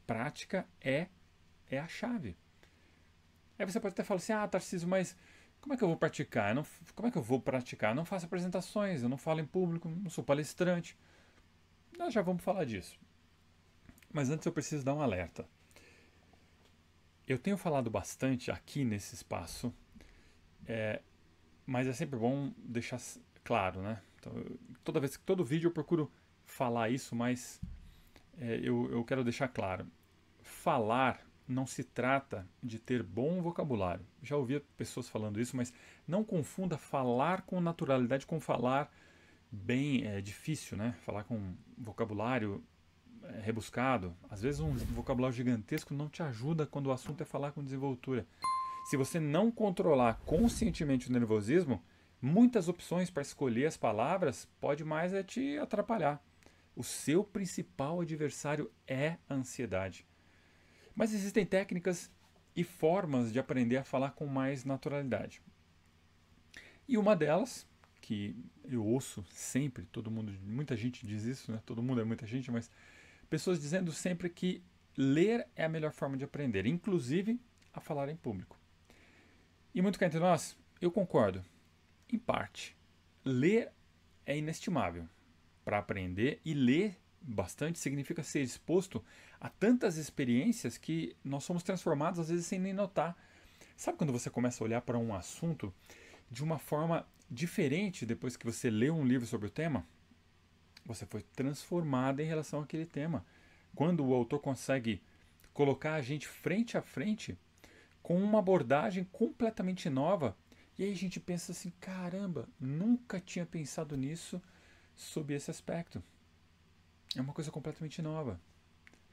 prática é a chave. Aí você pode até falar assim, Tarcísio, mas como é que eu vou praticar? Como é que eu vou praticar? Eu não faço apresentações, eu não falo em público, não sou palestrante. Nós já vamos falar disso. Mas antes eu preciso dar um alerta. Eu tenho falado bastante aqui nesse espaço, mas é sempre bom deixar claro, né? Então, todo vídeo eu procuro falar isso, mas eu quero deixar claro. Falar não se trata de ter bom vocabulário. Já ouvi pessoas falando isso, mas não confunda falar com naturalidade com falar bem difícil, né? Falar com vocabulário rebuscado. Às vezes um vocabulário gigantesco não te ajuda quando o assunto é falar com desenvoltura. Se você não controlar conscientemente o nervosismo, muitas opções para escolher as palavras pode mais te atrapalhar. O seu principal adversário é a ansiedade. Mas existem técnicas e formas de aprender a falar com mais naturalidade. E uma delas, que eu ouço sempre, muita gente diz isso, né? Todo mundo é muita gente, mas pessoas dizendo sempre que ler é a melhor forma de aprender, inclusive a falar em público. E muito cá entre nós, eu concordo, em parte. Ler é inestimável para aprender e ler bastante significa ser exposto a tantas experiências que nós somos transformados às vezes sem nem notar. Sabe quando você começa a olhar para um assunto de uma forma diferente depois que você leu um livro sobre o tema? Você foi transformado em relação àquele tema. Quando o autor consegue colocar a gente frente a frente com uma abordagem completamente nova, e aí a gente pensa assim, caramba, nunca tinha pensado nisso sob esse aspecto. É uma coisa completamente nova.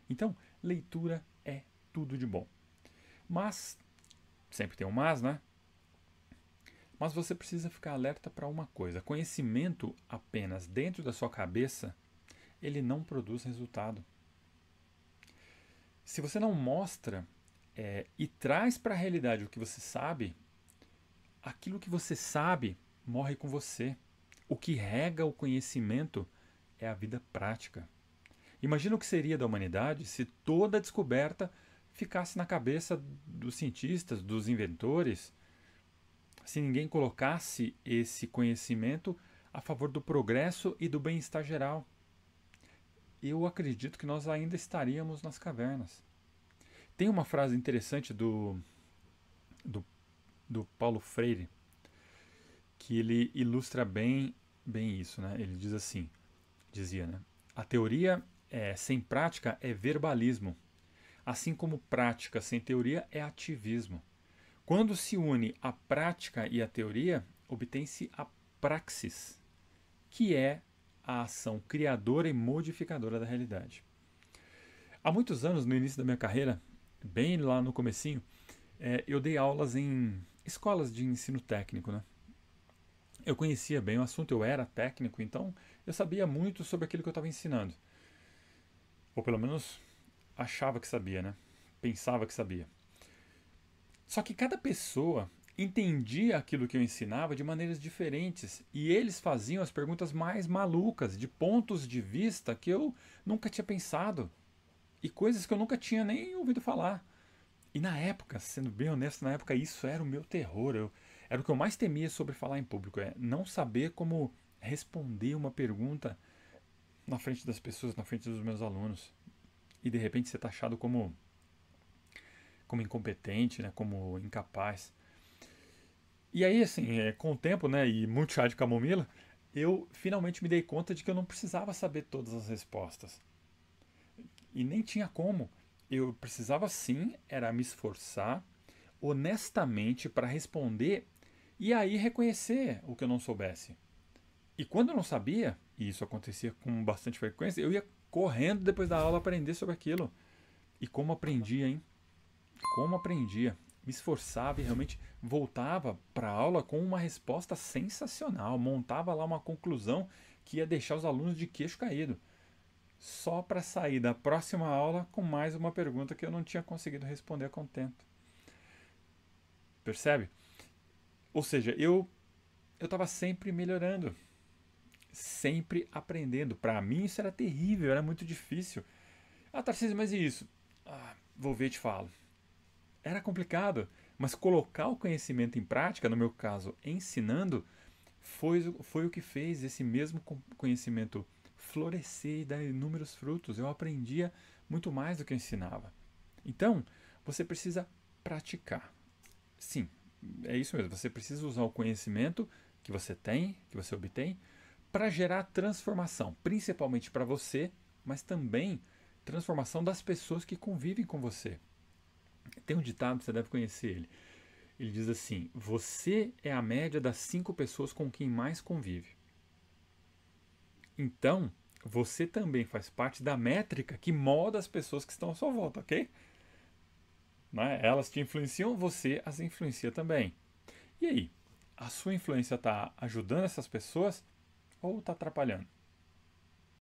Então, leitura é tudo de bom. Mas, sempre tem um mas, né? Mas você precisa ficar alerta para uma coisa. Conhecimento apenas dentro da sua cabeça, ele não produz resultado. Se você não mostra e traz para a realidade o que você sabe, aquilo que você sabe morre com você. O que rega o conhecimento é a vida prática. Imagina o que seria da humanidade se toda a descoberta ficasse na cabeça dos cientistas, dos inventores, se ninguém colocasse esse conhecimento a favor do progresso e do bem-estar geral. Eu acredito que nós ainda estaríamos nas cavernas. Tem uma frase interessante do, do Paulo Freire que ele ilustra bem isso, né? Ele diz assim, dizia, né? A teoria sem prática é verbalismo, assim como prática sem teoria é ativismo. Quando se une a prática e a teoria, obtém-se a praxis, que é a ação criadora e modificadora da realidade. Há muitos anos, no início da minha carreira, bem lá no comecinho, eu dei aulas em escolas de ensino técnico, né? Eu conhecia bem o assunto, eu era técnico, então eu sabia muito sobre aquilo que eu estava ensinando. Ou pelo menos achava que sabia, né? Pensava que sabia. Só que cada pessoa entendia aquilo que eu ensinava de maneiras diferentes e eles faziam as perguntas mais malucas, de pontos de vista que eu nunca tinha pensado e coisas que eu nunca tinha nem ouvido falar. E na época, sendo bem honesto, na época isso era o meu terror. Era o que eu mais temia sobre falar em público, não saber como responder uma pergunta na frente das pessoas, na frente dos meus alunos. E de repente ser taxado como incompetente, né, como incapaz. E aí, assim, com o tempo, né, e muito chá de camomila, eu finalmente me dei conta de que eu não precisava saber todas as respostas. E nem tinha como. Eu precisava sim, era me esforçar honestamente para responder e aí reconhecer o que eu não soubesse. E quando eu não sabia, e isso acontecia com bastante frequência, eu ia correndo depois da aula aprender sobre aquilo. E como aprendia, hein? Como aprendia. Me esforçava e realmente voltava para a aula com uma resposta sensacional. Montava lá uma conclusão que ia deixar os alunos de queixo caído. Só para sair da próxima aula com mais uma pergunta que eu não tinha conseguido responder a contento. Percebe? Ou seja, eu estava sempre melhorando, sempre aprendendo. Para mim isso era terrível, era muito difícil. Tarcísio, mas e isso? vou ver e te falo. Era complicado, mas colocar o conhecimento em prática, no meu caso, ensinando, foi o que fez esse mesmo conhecimento florescer e dar inúmeros frutos. Eu aprendia muito mais do que eu ensinava. Então, você precisa praticar. Sim, é isso mesmo. Você precisa usar o conhecimento que você tem, que você obtém, para gerar transformação, principalmente para você, mas também transformação das pessoas que convivem com você. Tem um ditado, você deve conhecer ele. Ele diz assim: você é a média das 5 pessoas com quem mais convive. Então, você também faz parte da métrica que molda as pessoas que estão à sua volta, ok? Né? Elas te influenciam, você as influencia também. E aí? A sua influência está ajudando essas pessoas ou está atrapalhando?